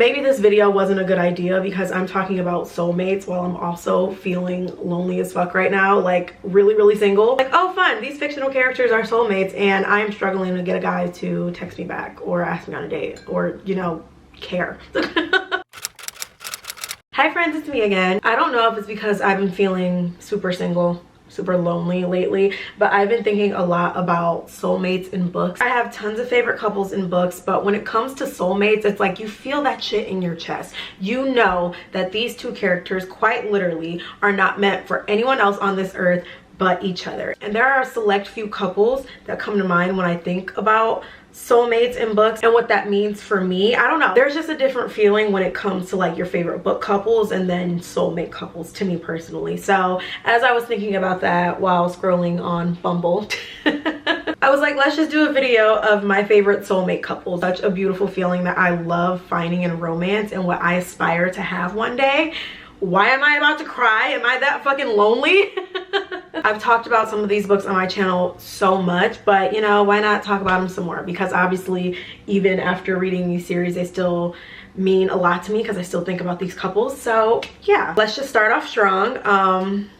Maybe this video wasn't a good idea because I'm talking about soulmates while I'm also feeling lonely as fuck right now, like really single. Like, oh fun, these fictional characters are soulmates and I'm struggling to get a guy to text me back or ask me on a date or, you know, care. Hi friends, it's me again. I don't know if it's because I've been feeling super single, super lonely lately, but I've been thinking a lot about soulmates in books. I have tons of favorite couples in books, but when it comes to soulmates, it's like you feel that shit in your chest. You know that these two characters quite literally are not meant for anyone else on this earth but each other. And there are a select few couples that come to mind when I think about soulmates in books and what that means for me. I don't know, there's just a different feeling when it comes to like your favorite book couples and then soulmate couples to me personally. So as I was thinking about that while scrolling on Bumble, I was like, let's just do a video of my favorite soulmate couples. Such a beautiful feeling that I love finding in romance and what I aspire to have one day. Why am I about to cry? Am I that fucking lonely? I've talked about some of these books on my channel so much, but you know, why not talk about them some more? Because obviously, even after reading these series, they still mean a lot to me because I still think about these couples. So yeah, let's just start off strong.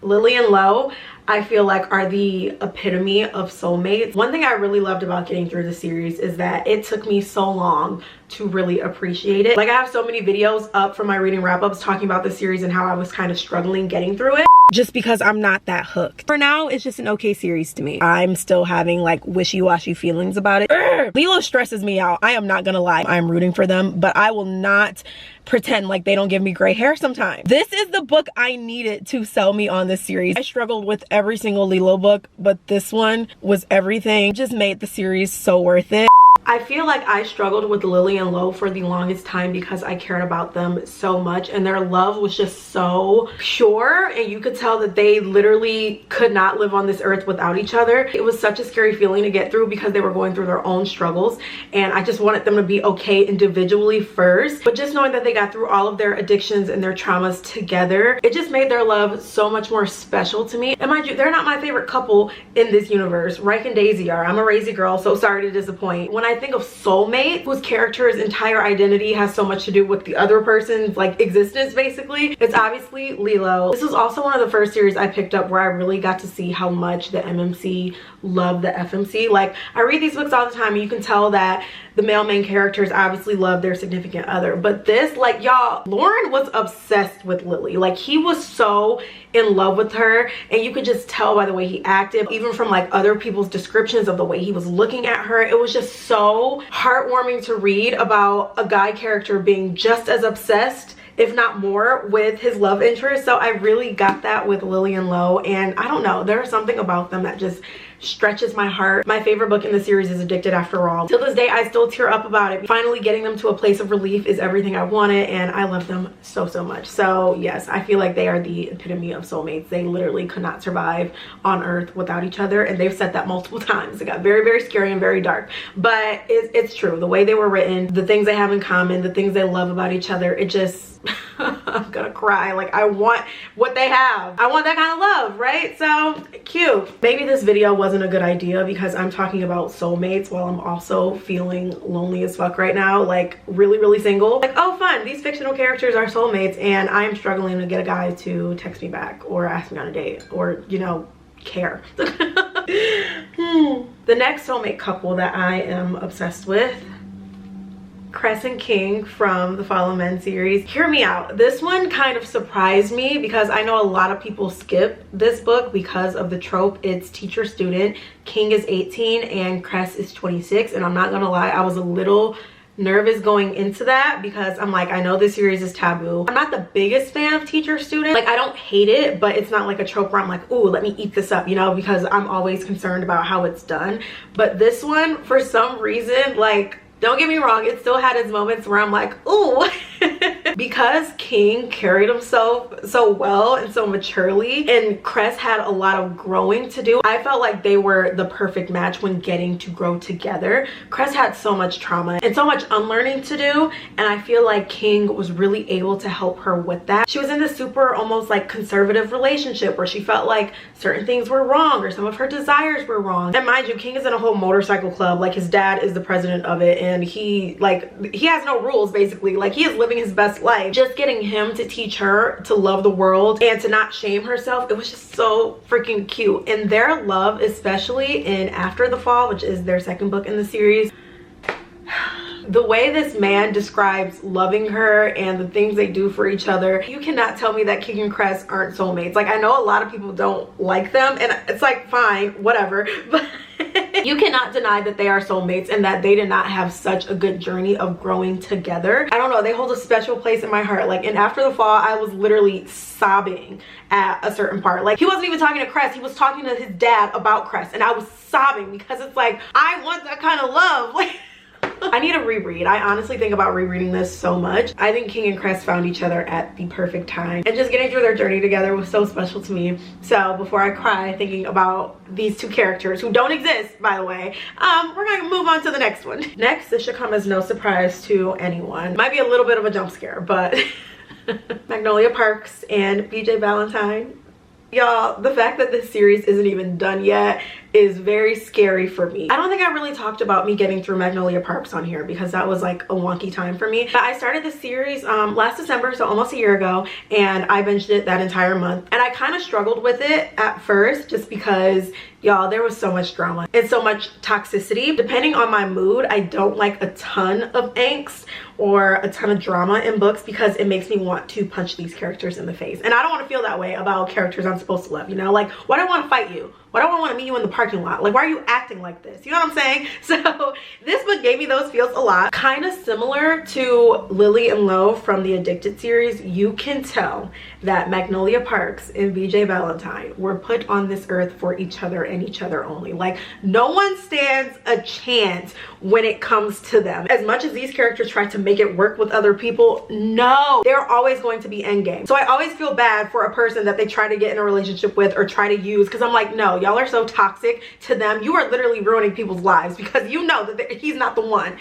Lily and Lo, I feel like are the epitome of soulmates. One thing I really loved about getting through the series is that it took me so long to really appreciate it. Like I have so many videos up from my reading wrap-ups talking about the series and how I was kind of struggling getting through it, just because I'm not that hooked. For now, it's just an okay series to me. I'm still having like wishy-washy feelings about it. Lilo stresses me out. I am not gonna lie. I'm rooting for them, but I will not pretend like they don't give me gray hair sometimes. This is the book I needed to sell me on this series. I struggled with every single Lilo book, but this one was everything. It just made the series so worth it. I feel like I struggled with Lily and Lo for the longest time because I cared about them so much and their love was just so pure and you could tell that they literally could not live on this earth without each other. It was such a scary feeling to get through because they were going through their own struggles and I just wanted them to be okay individually first, but just knowing that they got through all of their addictions and their traumas together, it just made their love so much more special to me. And mind you, they're not my favorite couple in this universe. Reich and Daisy are. I'm a Raisy girl, so sorry to disappoint. When I think of soulmate, whose character's entire identity has so much to do with the other person's like existence basically, it's obviously Lilo. This was also one of the first series I picked up where I really got to see how much the MMC loved the FMC. Like I read these books all the time and you can tell that the male main characters obviously love their significant other, but this, like y'all, Lauren was obsessed with Lily. Like he was so in love with her and you could just tell by the way he acted, even from like other people's descriptions of the way he was looking at her. It was just so heartwarming to read about a guy character being just as obsessed, if not more, with his love interest. So I really got that with Lily and Lo, and I don't know, there's something about them that just stretches my heart. My favorite book in the series is Addicted After All. Till this day, I still tear up about it. Finally getting them to a place of relief is everything I wanted, and I love them so much. So yes, I feel like they are the epitome of soulmates. They literally could not survive on earth without each other, and they've said that multiple times. It got very scary and very dark, but it's true. The way they were written, the things they have in common, the things they love about each other, it just I'm gonna cry. Like I want what they have. I want that kind of love, right? So cute. Maybe this video wasn't a good idea because I'm talking about soulmates while I'm also feeling lonely as fuck right now, like really single. Like, oh fun, these fictional characters are soulmates and I'm struggling to get a guy to text me back or ask me on a date or, you know, care. The next soulmate couple that I am obsessed with, Cress and King from the Follow Men series. Hear me out. This one kind of surprised me because I know a lot of people skip this book because of the trope. It's teacher student. King is 18 and Cress is 26, and I'm not gonna lie, I was a little nervous going into that because I'm like, I know this series is taboo. I'm not the biggest fan of teacher student. Like I don't hate it, but it's not like a trope where I'm like, ooh, let me eat this up, you know, because I'm always concerned about how it's done. But this one, for some reason, like, don't get me wrong, it still had its moments where I'm like, ooh. because King carried himself so well and so maturely, and Cress had a lot of growing to do. I felt like they were the perfect match when getting to grow together. Cress had so much trauma and so much unlearning to do, and I feel like King was really able to help her with that. She was in this super almost like conservative relationship where she felt like certain things were wrong or some of her desires were wrong. And mind you, King is in a whole motorcycle club. Like, his dad is the president of it, and he has no rules basically. Like, he is living his best life. Just getting him to teach her to love the world and to not shame herself, it was just so freaking cute. And their love, especially in After the Fall, which is their second book in the series, the way this man describes loving her and the things they do for each other, you cannot tell me that King and Cress aren't soulmates. Like, I know a lot of people don't like them, and it's like, fine, whatever, but you cannot deny that they are soulmates and that they did not have such a good journey of growing together. I don't know, they hold a special place in my heart. Like, in After the Fall, I was literally sobbing at a certain part. Like, he wasn't even talking to Cress, he was talking to his dad about Cress, and I was sobbing because it's like, I want that kind of love. Like, I need to reread. I honestly think about rereading this so much. I think King and Cress found each other at the perfect time, and just getting through their journey together was so special to me. So before I cry thinking about these two characters who don't exist, by the way, we're gonna move on to the next one. Next, this should come as no surprise to anyone. Might be a little bit of a jump scare, but Magnolia Parks and BJ Valentine. Y'all, the fact that this series isn't even done yet is very scary for me. I don't think I really talked about me getting through Magnolia Parks on here because that was like a wonky time for me. But I started this series last December, so almost a year ago, and I binged it that entire month. And I kind of struggled with it at first just because, y'all, there was so much drama and so much toxicity. Depending on my mood, I don't like a ton of angst or a ton of drama in books because it makes me want to punch these characters in the face. And I don't want to feel that way about characters I'm supposed to love, you know? Like, why do I want to fight you? Why do I want to meet you in the parking lot? Like, why are you acting like this? You know what I'm saying? So this book gave me those feels a lot. Kind of similar to Lily and Lo from the Addicted series. You can tell that Magnolia Parks and BJ Valentine were put on this earth for each other and each other only. Like, no one stands a chance when it comes to them. As much as these characters try to make it work with other people, no, they're always going to be endgame. So I always feel bad for a person that they try to get in a relationship with or try to use, because I'm like, no, y'all are so toxic to them. You are literally ruining people's lives because you know that he's not the one.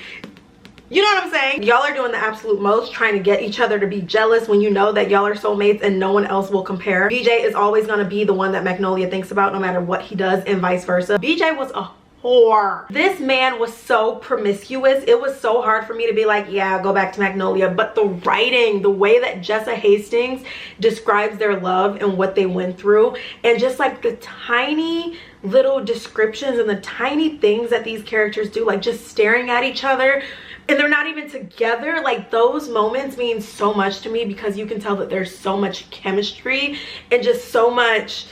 You know what I'm saying? Y'all are doing the absolute most trying to get each other to be jealous when you know that y'all are soulmates and no one else will compare. BJ is always going to be the one that Magnolia thinks about no matter what he does, and vice versa. BJ was a whore. This man was so promiscuous. It was so hard for me to be like, yeah, go back to Magnolia. But the writing, the way that Jessa Hastings describes their love and what they went through, and just like the tiny little descriptions and the tiny things that these characters do, like just staring at each other and they're not even together, like those moments mean so much to me because you can tell that there's so much chemistry and just so much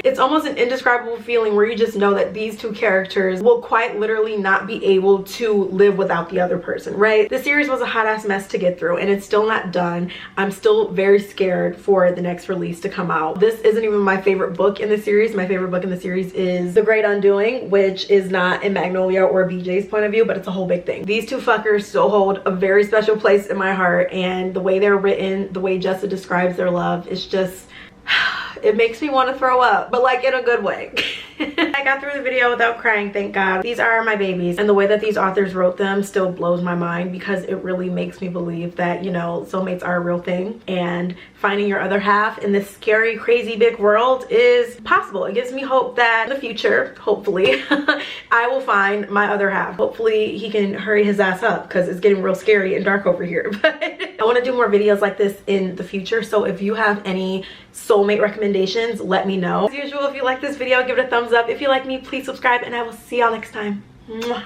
it's almost an indescribable feeling where you just know that these two characters will quite literally not be able to live without the other person, right? The series was a hot ass mess to get through and it's still not done. I'm still very scared for the next release to come out. This isn't even my favorite book in the series. My favorite book in the series is The Great Undoing, which is not in Magnolia or BJ's point of view, but it's a whole big thing. These two fuckers still hold a very special place in my heart, and the way they're written, the way Jessa describes their love, is just it makes me want to throw up, but like in a good way. I got through the video without crying, thank God. These are my babies, and the way that these authors wrote them still blows my mind because it really makes me believe that, you know, soulmates are a real thing, and finding your other half in this scary, crazy big world is possible. It gives me hope that in the future, hopefully, I will find my other half. Hopefully he can hurry his ass up because it's getting real scary and dark over here. But I want to do more videos like this in the future, so if you have any soulmate recommendations, let me know. As usual, if you like this video, give it a thumbs up. If you like me, please subscribe, and I will see y'all next time. Mwah.